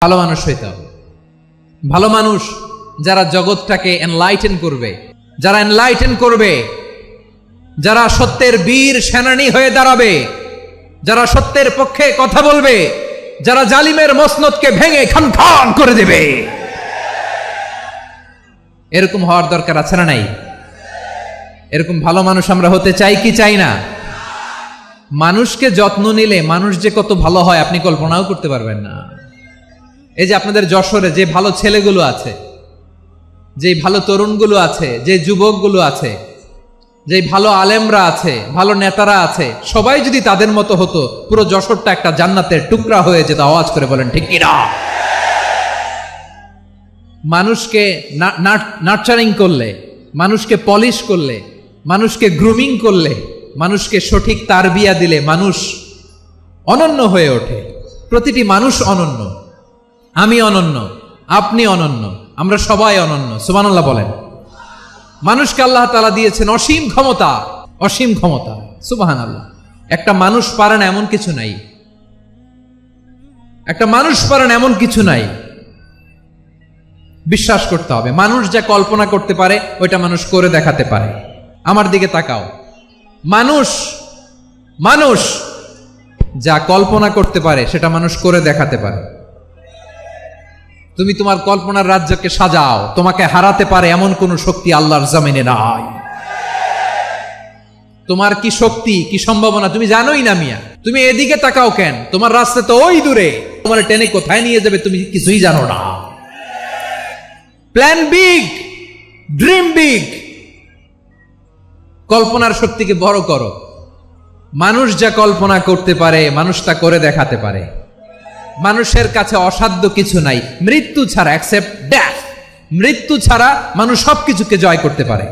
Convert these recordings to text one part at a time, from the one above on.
ভালো মানুষ হইতে হবে। ভালো মানুষ যারা জগৎটাকে এনলাইটেন করবে, যারা এনলাইটেন করবে, যারা সত্যের বীর সেনানী হয়ে দাঁড়াবে, যারা সত্যের পক্ষে কথা বলবে, যারা জালিমের মসনদকে ভেঙে খান খান করে দেবে, এরকম হওয়ার দরকার আছে না নাই? এরকম ভালো মানুষ আমরা হতে চাই কি চাই না? মানুষকে যত্ন নিলে মানুষ যে কত ভালো হয় আপনি কল্পনাও করতে পারবেন না। এই যে আপনাদের যশোরে যে ভালো ছেলেগুলো আছে, যে ভালো তরুণগুলো আছে, যে যুবকগুলো আছে, যে ভালো আলেমরা আছে, ভালো নেতারা আছে, সবাই যদি তাদের মতো হতো পুরো যশোরটা একটা জান্নাতের টুকরা হয়ে যেত। আওয়াজ করে বলেন ঠিক কিনা? মানুষকে নার্চারিং করলে, মানুষকে পলিশ করলে, মানুষকে গ্রুমিং করলে, মানুষকে সঠিক তারবিয়া দিলে মানুষ অনন্য হয়ে ওঠে। প্রতিটি মানুষ অনন্য। আমি অনন্য, আপনি অনন্য, আমরা সবাই অনন্য। সুবহানাল্লাহ বলেন। মানুষকে আল্লাহ তাআলা দিয়েছেন অসীম ক্ষমতা, অসীম ক্ষমতা। সুবহানাল্লাহ। একটা মানুষ পারে না এমন কিছু নাই, একটা মানুষ পারে না এমন কিছু নাই। বিশ্বাস করতে হবে মানুষ যা কল্পনা করতে পারে ওইটা মানুষ করে দেখাতে পারে। আমার দিকে তাকাও। মানুষ মানুষ যা কল্পনা করতে পারে সেটা মানুষ করে দেখাতে পারে। তুমি তোমার কল্পনার রাজ্যকে সাজাও, তোমাকে হারাতে পারে এমন কোন শক্তি আল্লাহর জমিনে নাই। তোমার কি শক্তি, কি সম্ভাবনা তুমি জানোই না মিয়া। তুমি এদিকে তাকাও কেন? তোমার রাস্তা তো ওই দূরে, তোমার টেনে কোথায় নিয়ে যাবে তুমি কিছুই জানো না। প্ল্যান বিগ, ড্রিম বিগ, কল্পনার শক্তিকে বড় করো। মানুষ যা কল্পনা করতে পারে মানুষ তা করে দেখাতে পারে। মানুষের কাছে অসাধ্য কিছু নাই মৃত্যু ছাড়া, অ্যাকসেপ্ট ডেথ। মৃত্যু ছাড়া মানুষ সবকিছুকে জয় করতে পারে।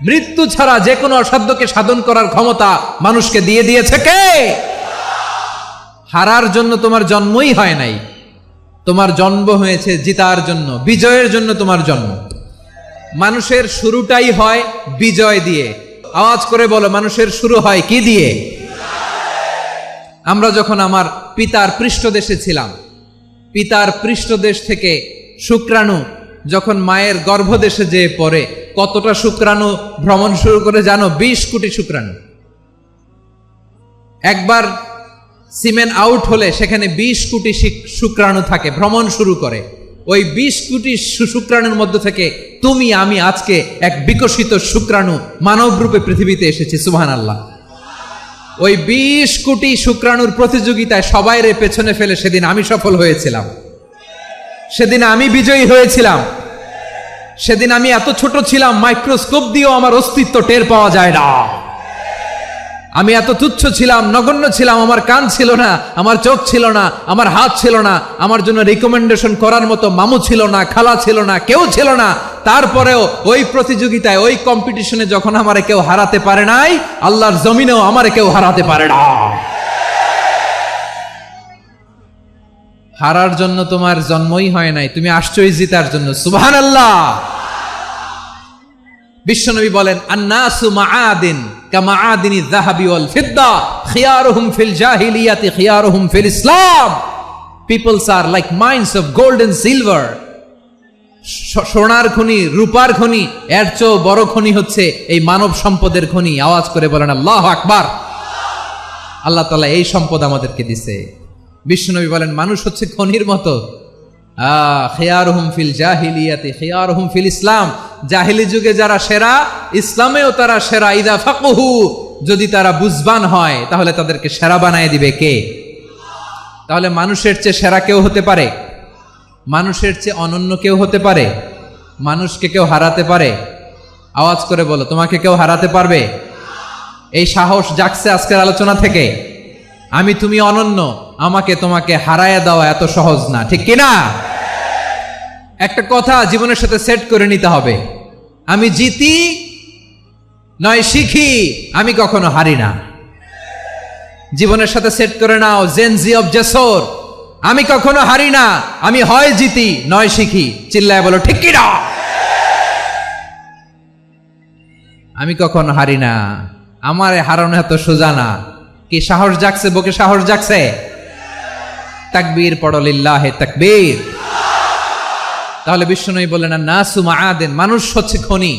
মৃত্যু ছাড়া যে কোনো অসাধ্যকে সাধন করার ক্ষমতা মানুষকে দিয়ে দিয়েছে কে? হারার জন্য তোমার জন্মই হয় নাই, তোমার জন্ম হয়েছে জিতার জন্য, বিজয়ের জন্য তোমার জন্ম। মানুষের শুরুটাই হয় বিজয় দিয়ে। আওয়াজ করে বলো, মানুষের শুরু হয় কি দিয়ে? আমরা যখন আমার পিতার পৃষ্ঠদেশে ছিলাম, পিতার পৃষ্ঠদেশ থেকে শুক্রাণু যখন মায়ের গর্ভদেশে যেয়ে পড়ে, কতটা শুক্রাণু ভ্রমণ শুরু করে জানো? 20 কোটি শুক্রাণু। একবার সিমেন আউট হলে সেখানে 20 কোটি শুক্রাণু থাকে, ভ্রমণ শুরু করে। ওই 20 কোটি শুক্রাণুর মধ্যে থেকে তুমি আমি আজকে এক বিকশিত শুক্রাণু মানব রূপে পৃথিবীতে এসেছি। সুবহানাল্লাহ। ওই 20 কোটি শুক্রাণুর প্রতিযোগিতায় সবাইরে পেছনে ফেলে সেদিন আমি সফল হয়েছিলাম, সেদিন আমি বিজয়ী হয়েছিলাম। সেদিন আমি এত ছোট ছিলাম মাইক্রোস্কোপ দিয়েও আমার অস্তিত্ব টের পাওয়া যায় না। আমি এত তুচ্ছ ছিলাম, নগণ্য ছিলাম। আমার কান ছিল না, আমার চোখ ছিল না, আমার হাত ছিল না, আমার জন্য রিকমেন্ডেশন করার মতো মামু ছিল না, খালা ছিল না, কেউ ছিল না। তারপরেও ওই প্রতিযোগিতায়, ওই কম্পিটিশনে যখন আমারে কেউ হারাতে পারে নাই, আল্লাহর জমিনেও আমারে কেউ হারাতে পারে না। হারার জন্য তোমার জন্মই হয় নাই, তুমি আসছোই জিতার জন্য। সুবহানাল্লাহ। বিশ্বনবী বলেন, আন্নাসু মাআদিন কামাআদিনি যাহাবি ওয়াল ফিদ্দা খিয়ারুহুম ফিল জাহিলিয়াতি খিয়ারুহুম ফিল ইসলাম। Peoples are like mines of gold and silver. সোনার খনি, রূপার খনি, এর চেয়েও বড় খনি হচ্ছে এই মানব সম্পদের খনি। আওয়াজ করে বলেন আল্লাহু আকবার। আল্লাহ তাআলা এই সম্পদ আমাদেরকে দিয়েছে। বিশ্বনবী বলেন, মানুষ হচ্ছে খনির মতো। খিয়ারুহুম ফিল জাহিলিয়াতি খিয়ারুহুম ফিল ইসলাম। জাহিলি যুগে যারা সেরা, ইসলামেও তারা সেরা। ইদা ফাকুহু, যদি তারা বুঝবান হয় তাহলে তাদেরকে সেরা বানায় দিবে কে? তাহলে মানুষের চেয়ে সেরা কেউ হতে পারে? মানুষের চেয়ে অনন্য কেউ হতে পারে? মানুষকে কেউ হারাতে পারে? আওয়াজ করে বলো, তোমাকে কেউ হারাতে পারবে? এই সাহস জাগছে আজকের আলোচনা থেকে। আমি তুমি অনন্য, আমাকে তোমাকে হারায় দেওয়া এত সহজ না, ঠিক কিনা? একটা কথা জীবনের সাথে সেট করে নিতে হবে, আমি জিতি নয় শিখি, আমি কখনো হারি না। জীবনের সাথে সেট করে নাও, জেনজি অফ জেসর, আমি কখনো হারি না, আমি হয় জিতি নয় শিখি। চিল্লায় বলো ঠিক কিনা? আমি কখনো হারি না, আমার হারানো এত সোজা না। কি সাহস জাগছে? বুকে সাহস জাগছে? তাকবীর পড়ো, লিল্লাহে তাকবীর। তাহলে বিশ্বনবী বললেন আন-নাসু মাআদিন, মানুষ হচ্ছে খনি।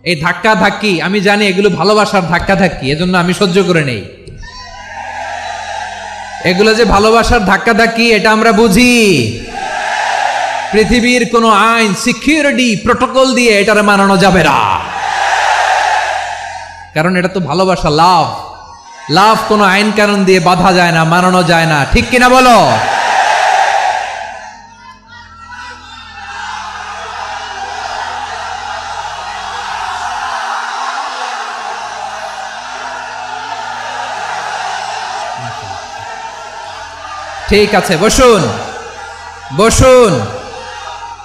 এই ধাক্কা ধাক্কি আমি জানি এগুলো ভালোবাসার ধাক্কা ধাক্কি, এজন্য আমি সহ্য করে নেই। এগুলো যে ভালোবাসার ধাক্কা ধাক্কি এটা আমরা বুঝি। পৃথিবীর কোন আইন, সিকিউরিটি প্রটোকল দিয়ে এটারে মানানো যাবে না, কারণ এটা তো ভালোবাসা, লাভ। লাভ কোন আইন কানুন দিয়ে বাধা যায় না, মানানো যায় না, ঠিক কিনা বলো? ঠিক আছে, বসুন বসুন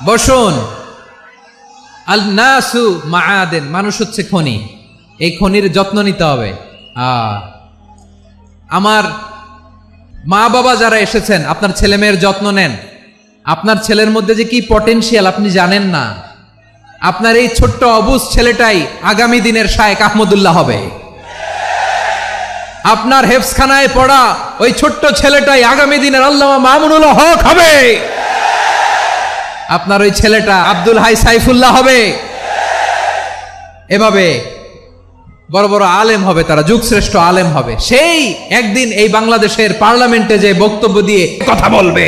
বসুন। আল নাসু মাআদিন, মানুষ হচ্ছে খনি। এই খনির যত্ন নিতে হবে। আমার মা বাবা যারা এসেছেন, আপনার ছেলে মেয়ের যত্ন নেন। আপনার ছেলের মধ্যে যে কি পটেনশিয়াল আপনি জানেন না। আপনার এই ছোট্ট অবুজ ছেলেটাই আগামী দিনের শায়েখ আহমদুল্লাহ হবে। আপনার হেফজখানায় পড়া ওই ছোট্ট ছেলেটাই আগামী দিনের আল্লামা মামুনুল হক হবে। আপনার ওই ছেলেটা আব্দুল হাই সাইফুল্লাহ হবে। এভাবে বড় বড় আলেম হবে, তারা যুগশ্রেষ্ঠ আলেম হবে। সেই একদিন এই বাংলাদেশের পার্লামেন্টে যে বক্তব্য দিয়ে কথা বলবে।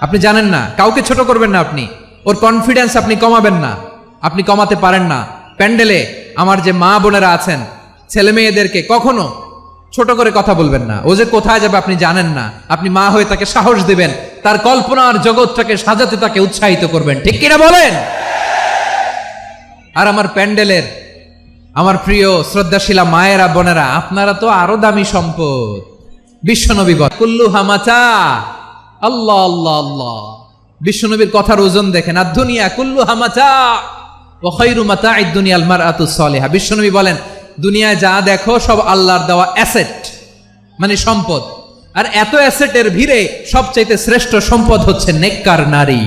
আপনি জানেন না, কাউকে ছোট করবেন না আপনি। ওর কনফিডেন্স আপনি কমাবেন না, আপনি কমাতে পারেন না। প্যান্ডেলে আমার যে মা বোনেরা আছেন, ছেলে মেয়েদেরকে কখনো ছোট করে কথা বলবেন না। ও যে কোথায় যাবে আপনি জানেন না। আপনি মা হয়ে তাকে সাহস দিবেন, তার কল্পনার জগৎটাকে সাজাতে তাকে উৎসাহিত করবেন, ঠিক কিনা বলেন? আর আমার প্যান্ডেলের আমার প্রিয় শ্রদ্ধাশীলা মায়েরা বোনেরা, আপনারা তো আরো দামি সম্পদ। বিশ্বনবী বলেন কুল্লু হামাচা, আল্লাহ আল্লাহ আল্লাহ। বিশ্বনবীর কথার ওজন দেখেন। আর দুনিয়া কুল্লু হামাচা ওয়া খায়রু মাতা'আদ দুনিয়াল মারআতুস সালিহা। বিশ্বনবী বলেন দুনিয়ায় যা দেখো সব আল্লাহর দেওয়া অ্যাসেট, মানে সম্পদ। আর এত অ্যাসেটের ভিড়ে সবচাইতে শ্রেষ্ঠ সম্পদ হচ্ছে নেককার নারী।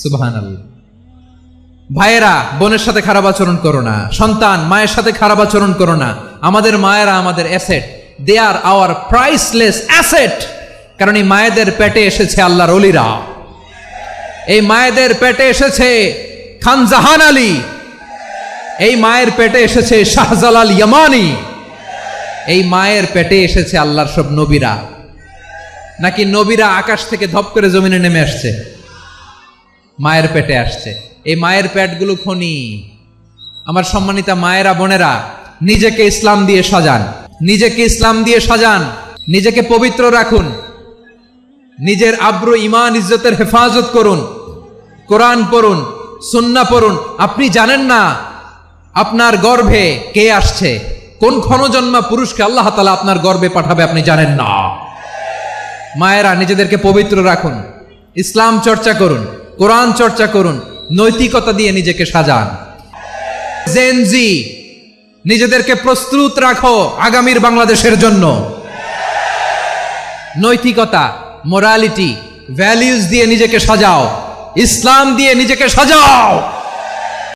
সুবহানাল্লাহ। ভাইয়েরা বোনের সাথে খারাপ আচরণ করো না, সন্তান মায়ের সাথে খারাপ আচরণ করো না। আমাদের মায়েরা আমাদের asset, they are our priceless asset. কারণ এই মায়েদের পেটে এসেছে আল্লাহর ওলিরা, এই মায়েদের পেটে এসেছে খান জাহান আলী, এই মায়ের পেটে এসেছে শাহজালাল ইয়ামানি, এই মায়ের পেটে এসেছে আল্লাহর সব নবীরা। নাকি নবীরা আকাশ থেকে ধপ করে জমিনে নেমে আসছে? মায়ের পেটে আসছে। এই মায়ের পেটগুলো খনি। আমার সম্মানিতা মায়েরা বোনেরা, নিজেকে ইসলাম দিয়ে সাজান, নিজেকে ইসলাম দিয়ে সাজান, নিজেকে পবিত্র রাখুন, নিজের আব্রু ঈমান ইজ্জতের হেফাজত করুন, কোরআন পড়ুন, সুন্নাহ পড়ুন। আপনি জানেন না আপনার গর্ভে কে আসছে, কোন ক্ষণজন্মা পুরুষকে আল্লাহ তাআলা আপনার গর্ভে পাঠাবে আপনি জানেন না। মায়েরা নিজেদেরকে পবিত্র রাখুন, ইসলাম চর্চা করুন, কোরআন চর্চা করুন, নৈতিকতা দিয়ে নিজেকে সাজান। জেনজি, নিজেদেরকে প্রস্তুত রাখো আগামীর বাংলাদেশের জন্য। নৈতিকতা, মোরালিটি, ভ্যালিউজ দিয়ে নিজেকে সাজাও, ইসলাম দিয়ে নিজেকে সাজাও।